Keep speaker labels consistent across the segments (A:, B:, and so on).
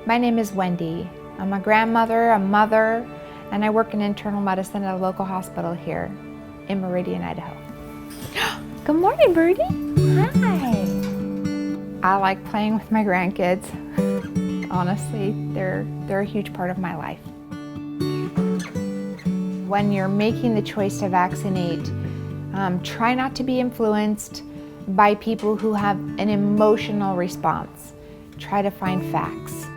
A: My name is Wendy. I'm a grandmother, a mother, and I work in internal medicine at a local hospital here in Meridian, Idaho. Good morning, Birdie. Hi. I like playing with my grandkids. Honestly, they're a huge part of my life. When you're making the choice to vaccinate, try not to be influenced by people who have an emotional response. Try to find facts.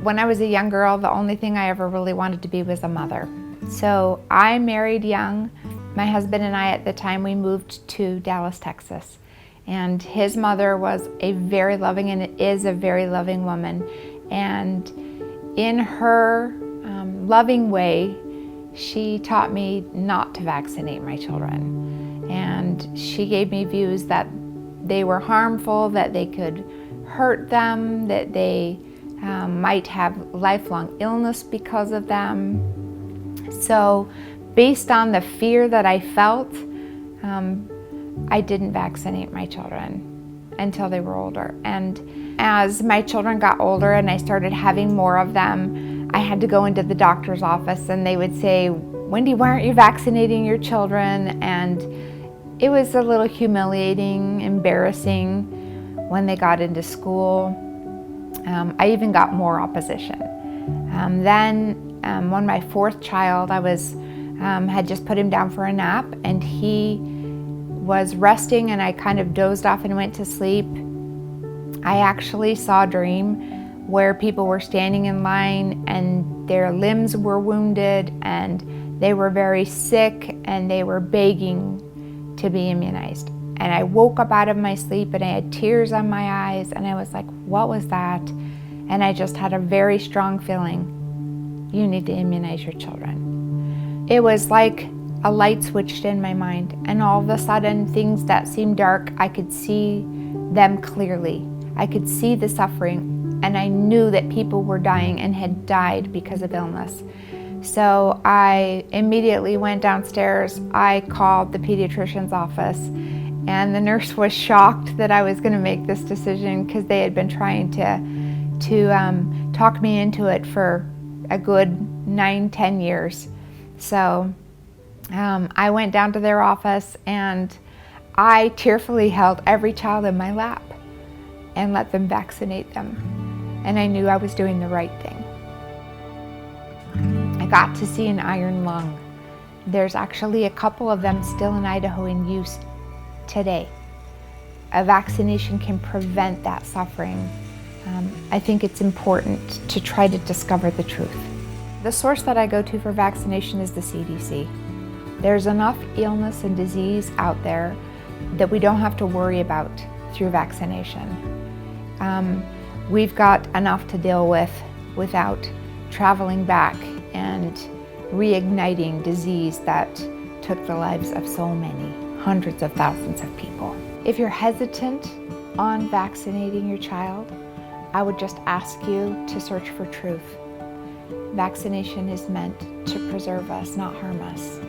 A: When I was a young girl, the only thing I ever really wanted to be was a mother. So I married young. My husband and I at the time, we moved to Dallas, Texas. And his mother was a very loving and is a very loving woman. And in her loving way, she taught me not to vaccinate my children. And she gave me views that they were harmful, that they could hurt them, that they might have lifelong illness because of them. So based on the fear that I felt, I didn't vaccinate my children until they were older. And as my children got older and I started having more of them, I had to go into the doctor's office and they would say, "Wendy, why aren't you vaccinating your children?" And it was a little humiliating, embarrassing when they got into school. I even got more opposition. Then when my fourth child, I had just put him down for a nap and he was resting and I kind of dozed off and went to sleep. I actually saw a dream where people were standing in line and their limbs were wounded and they were very sick and they were begging to be immunized. And I woke up out of my sleep and I had tears on my eyes and I was like, what was that? And I just had a very strong feeling, you need to immunize your children. It was like a light switched in my mind and all of a sudden things that seemed dark, I could see them clearly. I could see the suffering and I knew that people were dying and had died because of illness. So I immediately went downstairs. I called the pediatrician's office and the nurse was shocked that I was going to make this decision because they had been trying to talk me into it for a good 9-10 years. So I went down to their office and I tearfully held every child in my lap and let them vaccinate them. And I knew I was doing the right thing. I got to see an iron lung. There's actually a couple of them still in Idaho in use today. A vaccination can prevent that suffering. I think it's important to try to discover the truth. The source that I go to for vaccination is the CDC. There's enough illness and disease out there that we don't have to worry about through vaccination. We've got enough to deal with without traveling back and reigniting disease that took the lives of so many, hundreds of thousands of people. If you're hesitant on vaccinating your child, I would just ask you to search for truth. Vaccination is meant to preserve us, not harm us.